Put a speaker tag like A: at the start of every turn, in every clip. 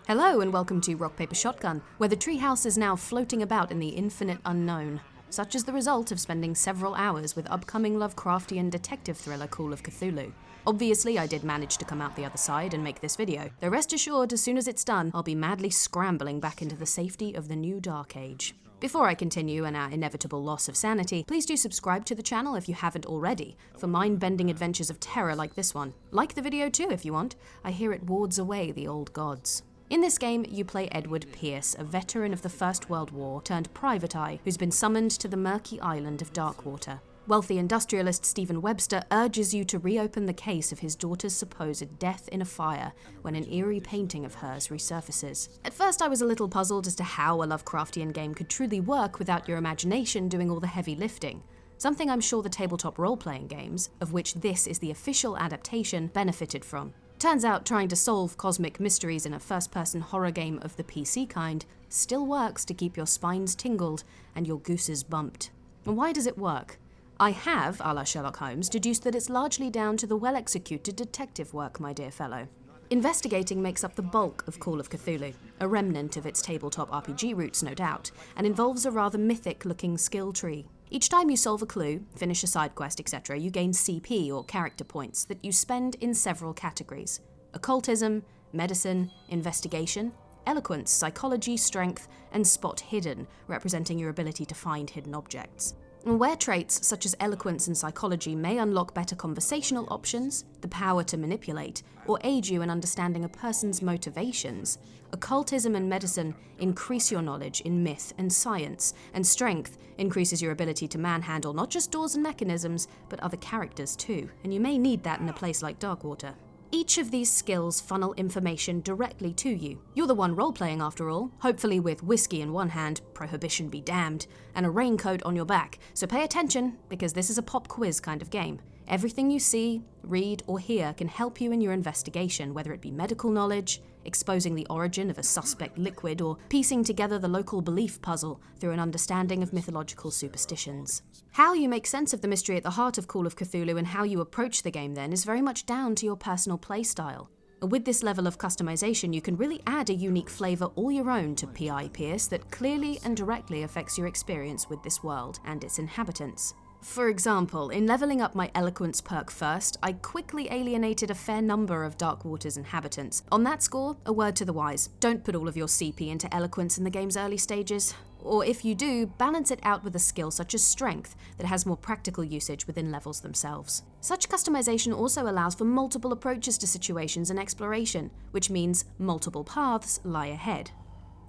A: Hello and welcome to Rock Paper Shotgun, where the treehouse is now floating about in the infinite unknown. Such is the result of spending several hours with upcoming Lovecraftian Detective Thriller Call of Cthulhu. Obviously, I did manage to come out the other side and make this video, though rest assured, as soon as it's done, I'll be madly scrambling back into the safety of the new Dark Age. Before I continue and our inevitable loss of sanity, please do subscribe to the channel if you haven't already, for mind-bending adventures of terror like this one. Like the video too if you want, I hear it wards away the old gods. In this game, you play Edward Pierce, a veteran of the First World War turned private eye who's been summoned to the murky island of Darkwater. Wealthy industrialist Stephen Webster urges you to reopen the case of his daughter's supposed death in a fire when an eerie painting of hers resurfaces. At first I was a little puzzled as to how a Lovecraftian game could truly work without your imagination doing all the heavy lifting. Something I'm sure the tabletop role-playing games, of which this is the official adaptation, benefited from. Turns out trying to solve cosmic mysteries in a first-person horror game of the PC kind still works to keep your spines tingled and your gooses bumped. And why does it work? I have, a la Sherlock Holmes, deduced that it's largely down to the well-executed detective work, my dear fellow. Investigating makes up the bulk of Call of Cthulhu, a remnant of its tabletop RPG roots no doubt, and involves a rather mythic-looking skill tree. Each time you solve a clue, finish a side quest, etc., you gain CP or character points that you spend in several categories: occultism, medicine, investigation, eloquence, psychology, strength, and spot hidden, representing your ability to find hidden objects. And where traits such as eloquence and psychology may unlock better conversational options, the power to manipulate, or aid you in understanding a person's motivations, occultism and medicine increase your knowledge in myth and science, and strength increases your ability to manhandle not just doors and mechanisms, but other characters too, and you may need that in a place like Darkwater. Each of these skills funnel information directly to you. You're the one role-playing after all, hopefully with whiskey in one hand, prohibition be damned, and a raincoat on your back, so pay attention, because this is a pop quiz kind of game. Everything you see, read, or hear can help you in your investigation, whether it be medical knowledge, exposing the origin of a suspect liquid, or piecing together the local belief puzzle through an understanding of mythological superstitions. How you make sense of the mystery at the heart of Call of Cthulhu and how you approach the game then is very much down to your personal playstyle. With this level of customization, you can really add a unique flavour all your own to P.I. Pierce that clearly and directly affects your experience with this world and its inhabitants. For example, in leveling up my eloquence perk first, I quickly alienated a fair number of Darkwater's inhabitants. On that score, a word to the wise: don't put all of your CP into eloquence in the game's early stages. Or if you do, balance it out with a skill such as strength that has more practical usage within levels themselves. Such customization also allows for multiple approaches to situations and exploration, which means multiple paths lie ahead.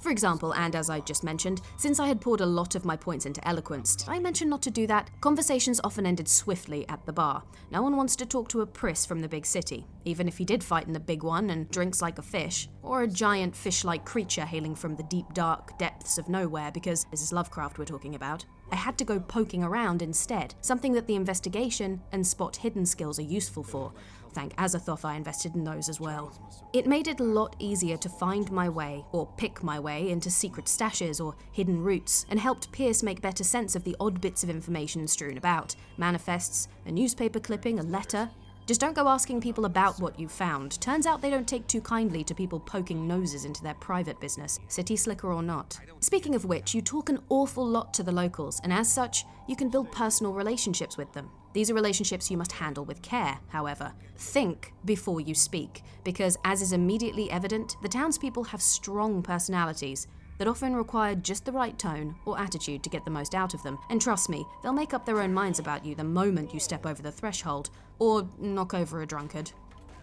A: For example, and as I just mentioned, since I had poured a lot of my points into eloquence, did I mention not to do that? Conversations often ended swiftly at the bar. No one wants to talk to a priss from the big city, even if he did fight in the big one and drinks like a fish, or a giant fish-like creature hailing from the deep dark depths of nowhere, because this is Lovecraft we're talking about. I had to go poking around instead, something that the investigation and spot hidden skills are useful for. Thank Azathoth I invested in those as well. It made it a lot easier to find my way, or pick my way, into secret stashes or hidden routes, and helped Pierce make better sense of the odd bits of information strewn about: manifests, a newspaper clipping, a letter. Just don't go asking people about what you found. Turns out they don't take too kindly to people poking noses into their private business, city slicker or not. Speaking of which, you talk an awful lot to the locals, and as such, you can build personal relationships with them. These are relationships you must handle with care, however. Think before you speak, because as is immediately evident, the townspeople have strong personalities that often require just the right tone or attitude to get the most out of them. And trust me, they'll make up their own minds about you the moment you step over the threshold, or knock over a drunkard.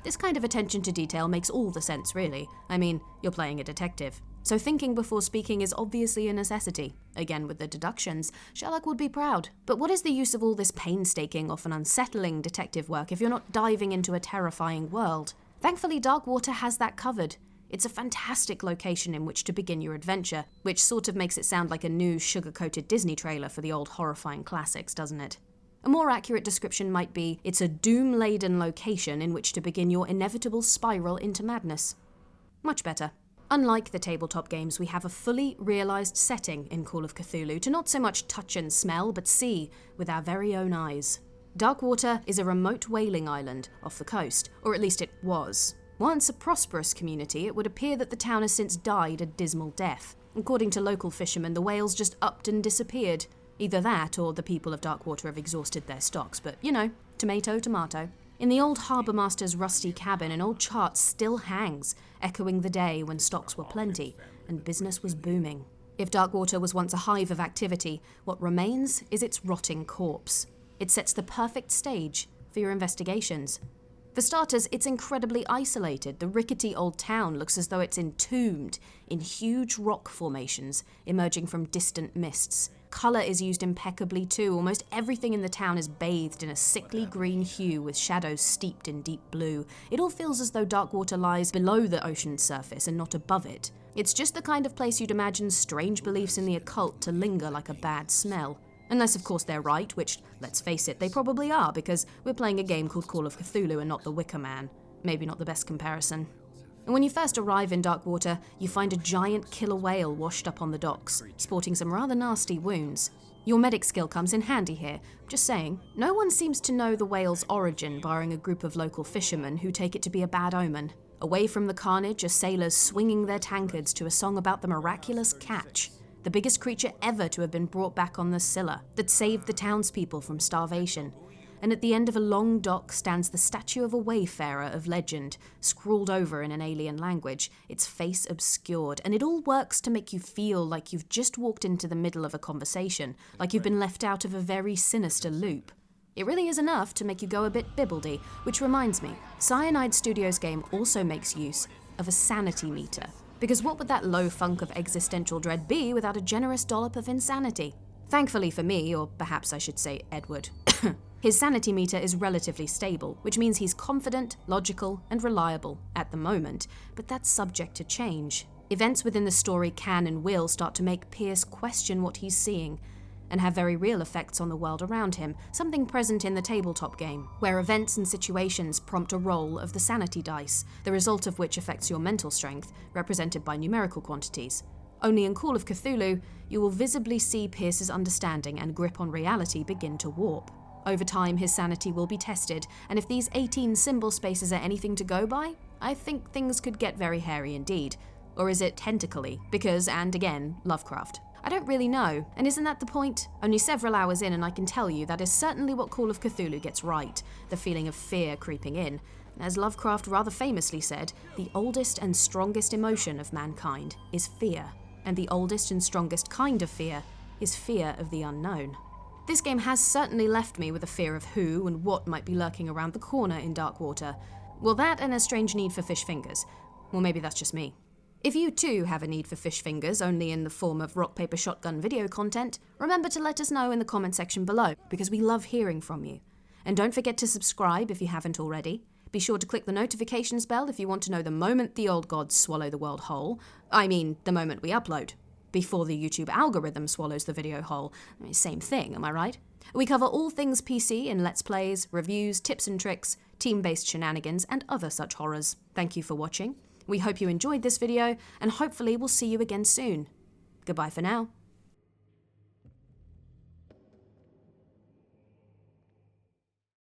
A: This kind of attention to detail makes all the sense, really. I mean, you're playing a detective. So thinking before speaking is obviously a necessity. Again, with the deductions, Sherlock would be proud. But what is the use of all this painstaking, often unsettling detective work if you're not diving into a terrifying world? Thankfully, Darkwater has that covered. It's a fantastic location in which to begin your adventure, which sort of makes it sound like a new sugar-coated Disney trailer for the old horrifying classics, doesn't it? A more accurate description might be, it's a doom-laden location in which to begin your inevitable spiral into madness. Much better. Unlike the tabletop games, we have a fully realised setting in Call of Cthulhu to not so much touch and smell, but see with our very own eyes. Darkwater is a remote whaling island off the coast, or at least it was. Once a prosperous community, it would appear that the town has since died a dismal death. According to local fishermen, the whales just upped and disappeared. Either that, or the people of Darkwater have exhausted their stocks, but, you know, tomato, tomato. In the old harbour master's rusty cabin, an old chart still hangs, echoing the day when stocks were plenty and business was booming. If Darkwater was once a hive of activity, what remains is its rotting corpse. It sets the perfect stage for your investigations. For starters, it's incredibly isolated. The rickety old town looks as though it's entombed in huge rock formations emerging from distant mists. Colour is used impeccably too. Almost everything in the town is bathed in a sickly green hue with shadows steeped in deep blue. It all feels as though Darkwater lies below the ocean's surface and not above it. It's just the kind of place you'd imagine strange beliefs in the occult to linger like a bad smell. Unless, of course, they're right, which, let's face it, they probably are, because we're playing a game called Call of Cthulhu and not The Wicker Man. Maybe not the best comparison. And when you first arrive in Darkwater, you find a giant killer whale washed up on the docks, sporting some rather nasty wounds. Your medic skill comes in handy here. Just saying, no one seems to know the whale's origin, barring a group of local fishermen who take it to be a bad omen. Away from the carnage are sailors swinging their tankards to a song about the miraculous catch, the biggest creature ever to have been brought back on the Scylla, that saved the townspeople from starvation. And at the end of a long dock stands the statue of a wayfarer of legend, scrawled over in an alien language, its face obscured, and it all works to make you feel like you've just walked into the middle of a conversation, like you've been left out of a very sinister loop. It really is enough to make you go a bit bibbledy, which reminds me, Cyanide Studios' game also makes use of a sanity meter. Because what would that low funk of existential dread be without a generous dollop of insanity? Thankfully for me, or perhaps I should say Edward, his sanity meter is relatively stable, which means he's confident, logical, and reliable at the moment, but that's subject to change. Events within the story can and will start to make Pierce question what he's seeing, and have very real effects on the world around him, something present in the tabletop game, where events and situations prompt a roll of the sanity dice, the result of which affects your mental strength, represented by numerical quantities. Only in Call of Cthulhu, you will visibly see Pierce's understanding and grip on reality begin to warp. Over time, his sanity will be tested, and if these 18 symbol spaces are anything to go by, I think things could get very hairy indeed. Or is it tentacly? Because, and again, Lovecraft. I don't really know, and isn't that the point? Only several hours in and I can tell you that is certainly what Call of Cthulhu gets right, the feeling of fear creeping in. As Lovecraft rather famously said, the oldest and strongest emotion of mankind is fear, and the oldest and strongest kind of fear is fear of the unknown. This game has certainly left me with a fear of who and what might be lurking around the corner in Darkwater. Well, that and a strange need for fish fingers. Or maybe that's just me. If you too have a need for fish fingers, only in the form of rock, paper, shotgun video content, remember to let us know in the comment section below, because we love hearing from you. And don't forget to subscribe if you haven't already. Be sure to click the notifications bell if you want to know the moment the old gods swallow the world whole. I mean, the moment we upload. Before the YouTube algorithm swallows the video whole. Same thing, am I right? We cover all things PC in Let's Plays, reviews, tips and tricks, team-based shenanigans, and other such horrors. Thank you for watching. We hope you enjoyed this video, and hopefully we'll see you again soon. Goodbye for now.